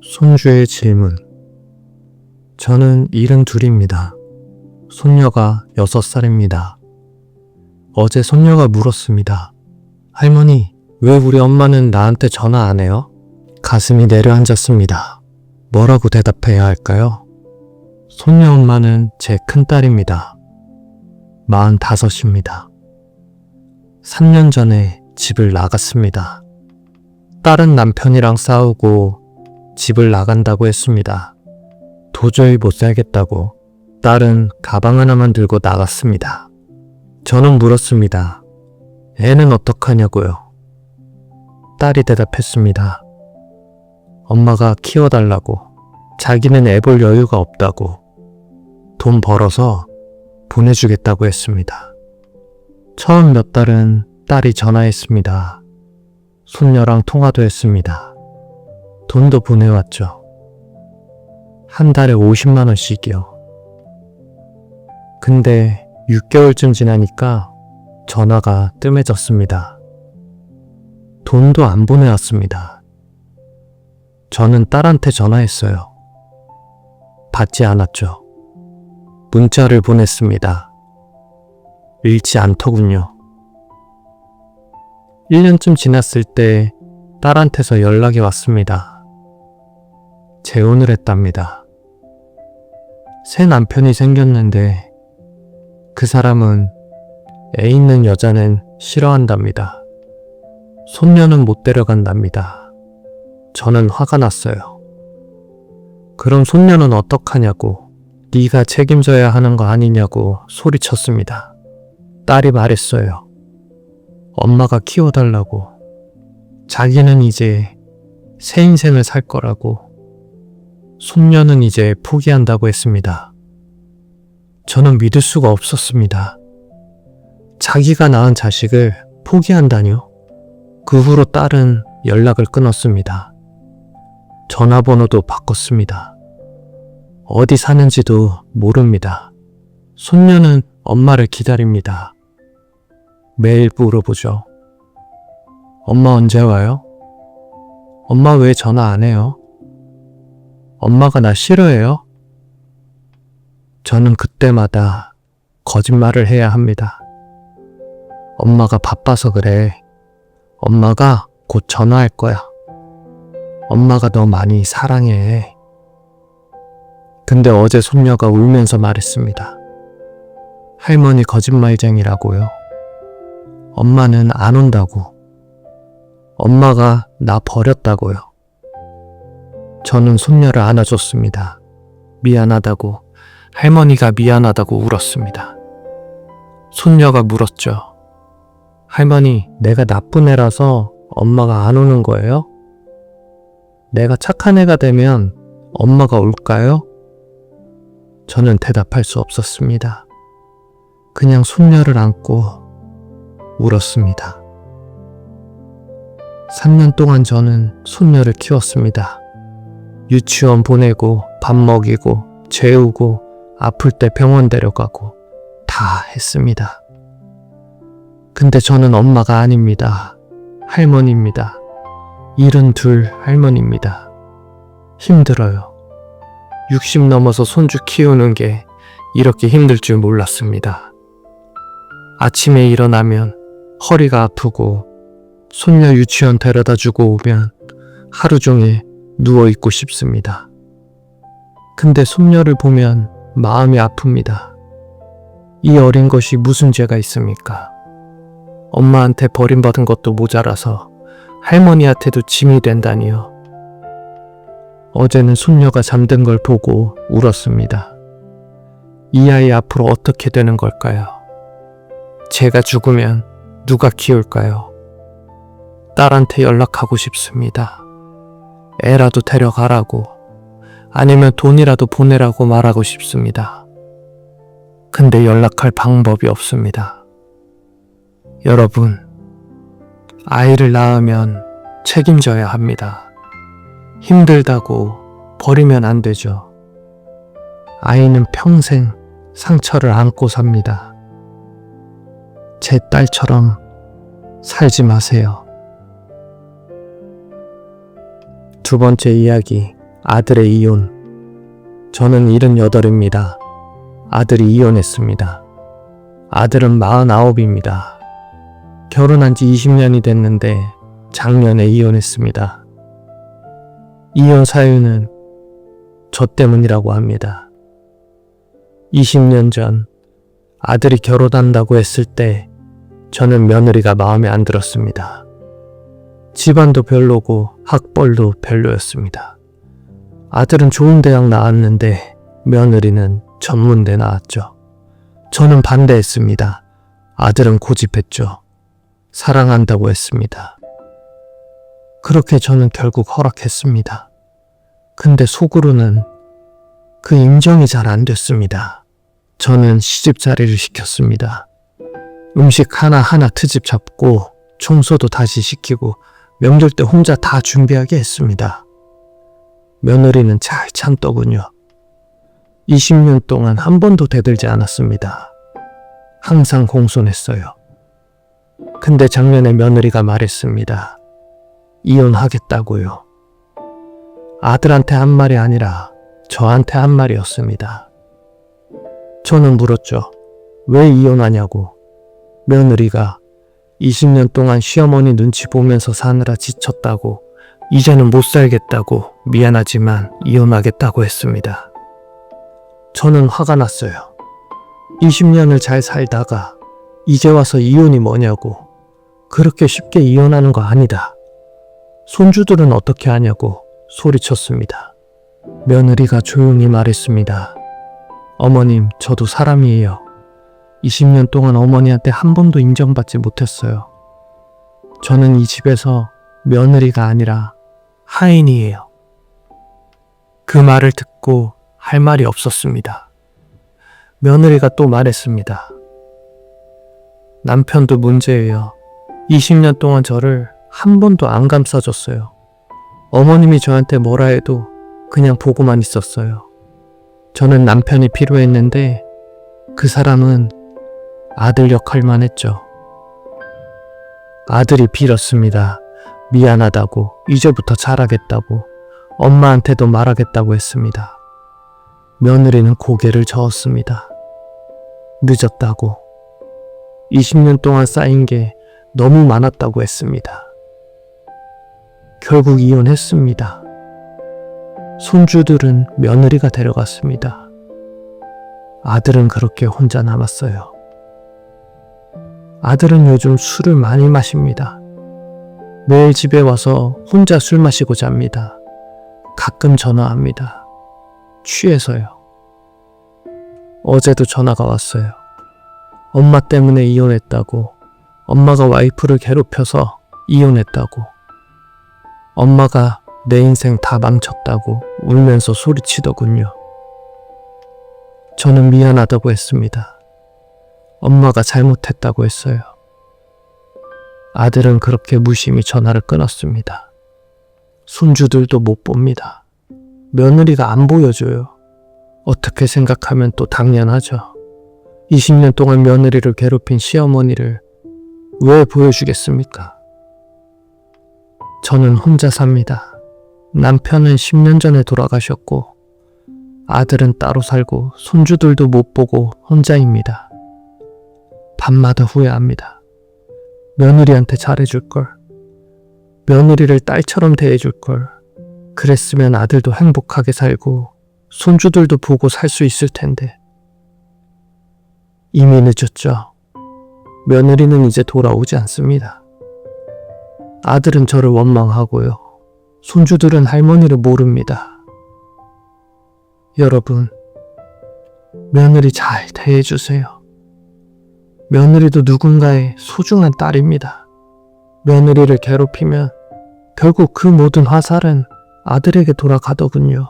손주의 질문. 저는 72입니다. 손녀가 6살입니다. 어제 손녀가 물었습니다. 할머니, 왜 우리 엄마는 나한테 전화 안 해요? 가슴이 내려앉았습니다. 뭐라고 대답해야 할까요? 손녀 엄마는 제 큰딸입니다. 45입니다. 3년 전에 집을 나갔습니다. 딸은 남편이랑 싸우고 집을 나간다고 했습니다. 도저히 못 살겠다고 딸은 가방 하나만 들고 나갔습니다. 저는 물었습니다. 애는 어떡하냐고요? 딸이 대답했습니다. 엄마가 키워달라고, 자기는 애 볼 여유가 없다고, 돈 벌어서 보내주겠다고 했습니다. 처음 몇 달은 딸이 전화했습니다. 손녀랑 통화도 했습니다. 돈도 보내왔죠. 한 달에 50만 원씩이요. 근데 6개월쯤 지나니까 전화가 뜸해졌습니다. 돈도 안 보내왔습니다. 저는 딸한테 전화했어요. 받지 않았죠. 문자를 보냈습니다. 읽지 않더군요. 1년쯤 지났을 때 딸한테서 연락이 왔습니다. 재혼을 했답니다. 새 남편이 생겼는데 그 사람은 애 있는 여자는 싫어한답니다. 손녀는 못 데려간답니다. 저는 화가 났어요. 그럼 손녀는 어떡하냐고, 네가 책임져야 하는 거 아니냐고 소리쳤습니다. 딸이 말했어요. 엄마가 키워달라고, 자기는 이제 새 인생을 살 거라고, 손녀는 이제 포기한다고 했습니다. 저는 믿을 수가 없었습니다. 자기가 낳은 자식을 포기한다뇨? 그 후로 딸은 연락을 끊었습니다. 전화번호도 바꿨습니다. 어디 사는지도 모릅니다. 손녀는 엄마를 기다립니다. 매일 물어보죠. 엄마 언제 와요? 엄마 왜 전화 안 해요? 엄마가 나 싫어해요? 저는 그때마다 거짓말을 해야 합니다. 엄마가 바빠서 그래. 엄마가 곧 전화할 거야. 엄마가 너 많이 사랑해. 근데 어제 손녀가 울면서 말했습니다. 할머니 거짓말쟁이라고요. 엄마는 안 온다고. 엄마가 나 버렸다고요. 저는 손녀를 안아줬습니다. 미안하다고, 할머니가 미안하다고 울었습니다. 손녀가 물었죠. 할머니, 내가 나쁜 애라서 엄마가 안 오는 거예요? 내가 착한 애가 되면 엄마가 올까요? 저는 대답할 수 없었습니다. 그냥 손녀를 안고 울었습니다. 3년 동안 저는 손녀를 키웠습니다. 유치원 보내고 밥 먹이고 재우고 아플 때 병원 데려가고 다 했습니다. 근데 저는 엄마가 아닙니다. 할머니입니다. 72 할머니입니다. 힘들어요. 60 넘어서 손주 키우는 게 이렇게 힘들 줄 몰랐습니다. 아침에 일어나면 허리가 아프고 손녀 유치원 데려다 주고 오면 하루 종일 누워있고 싶습니다. 근데 손녀를 보면 마음이 아픕니다. 이 어린 것이 무슨 죄가 있습니까? 엄마한테 버림받은 것도 모자라서 할머니한테도 짐이 된다니요. 어제는 손녀가 잠든 걸 보고 울었습니다. 이 아이 앞으로 어떻게 되는 걸까요? 제가 죽으면 누가 키울까요? 딸한테 연락하고 싶습니다. 애라도 데려가라고, 아니면 돈이라도 보내라고 말하고 싶습니다. 근데 연락할 방법이 없습니다. 여러분, 아이를 낳으면 책임져야 합니다. 힘들다고 버리면 안 되죠. 아이는 평생 상처를 안고 삽니다. 제 딸처럼 살지 마세요. 두 번째 이야기, 아들의 이혼. 저는 78입니다. 아들이 이혼했습니다. 아들은 49입니다. 결혼한 지 20년이 됐는데 작년에 이혼했습니다. 이혼 사유는 저 때문이라고 합니다. 20년 전 아들이 결혼한다고 했을 때 저는 며느리가 마음에 안 들었습니다. 집안도 별로고 학벌도 별로였습니다. 아들은 좋은 대학 나왔는데 며느리는 전문대 나왔죠. 저는 반대했습니다. 아들은 고집했죠. 사랑한다고 했습니다. 그렇게 저는 결국 허락했습니다. 근데 속으로는 그 인정이 잘 안 됐습니다. 저는 시집살이를 시켰습니다. 음식 하나하나 트집 잡고 청소도 다시 시키고 명절 때 혼자 다 준비하게 했습니다. 며느리는 잘 참더군요. 20년 동안 한 번도 대들지 않았습니다. 항상 공손했어요. 근데 작년에 며느리가 말했습니다. 이혼하겠다고요. 아들한테 한 말이 아니라 저한테 한 말이었습니다. 저는 물었죠. 왜 이혼하냐고. 며느리가 20년 동안 시어머니 눈치 보면서 사느라 지쳤다고, 이제는 못 살겠다고, 미안하지만 이혼하겠다고 했습니다. 저는 화가 났어요. 20년을 잘 살다가 이제 와서 이혼이 뭐냐고. 그렇게 쉽게 이혼하는 거 아니다. 손주들은 어떻게 하냐고 소리쳤습니다. 며느리가 조용히 말했습니다. 어머님, 저도 사람이에요. 20년 동안 어머니한테 한 번도 인정받지 못했어요. 저는 이 집에서 며느리가 아니라 하인이에요. 그 말을 듣고 할 말이 없었습니다. 며느리가 또 말했습니다. 남편도 문제예요. 20년 동안 저를 한 번도 안 감싸줬어요. 어머님이 저한테 뭐라 해도 그냥 보고만 있었어요. 저는 남편이 필요했는데 그 사람은 아들 역할만 했죠. 아들이 빌었습니다. 미안하다고, 이제부터 잘하겠다고, 엄마한테도 말하겠다고 했습니다. 며느리는 고개를 저었습니다. 늦었다고, 20년 동안 쌓인 게 너무 많았다고 했습니다. 결국 이혼했습니다. 손주들은 며느리가 데려갔습니다. 아들은 그렇게 혼자 남았어요. 아들은 요즘 술을 많이 마십니다. 매일 집에 와서 혼자 술 마시고 잡니다. 가끔 전화합니다. 취해서요. 어제도 전화가 왔어요. 엄마 때문에 이혼했다고, 엄마가 와이프를 괴롭혀서 이혼했다고, 엄마가 내 인생 다 망쳤다고 울면서 소리치더군요. 저는 미안하다고 했습니다. 엄마가 잘못했다고 했어요. 아들은 그렇게 무심히 전화를 끊었습니다. 손주들도 못 봅니다. 며느리가 안 보여줘요. 어떻게 생각하면 또 당연하죠. 20년 동안 며느리를 괴롭힌 시어머니를 왜 보여주겠습니까? 저는 혼자 삽니다. 남편은 10년 전에 돌아가셨고 아들은 따로 살고 손주들도 못 보고 혼자입니다. 밤마다 후회합니다. 며느리한테 잘해줄걸. 며느리를 딸처럼 대해줄걸. 그랬으면 아들도 행복하게 살고 손주들도 보고 살 수 있을 텐데. 이미 늦었죠. 며느리는 이제 돌아오지 않습니다. 아들은 저를 원망하고요. 손주들은 할머니를 모릅니다. 여러분, 며느리 잘 대해주세요. 며느리도 누군가의 소중한 딸입니다. 며느리를 괴롭히면 결국 그 모든 화살은 아들에게 돌아가더군요.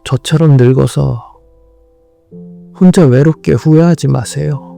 저처럼 늙어서 혼자 외롭게 후회하지 마세요.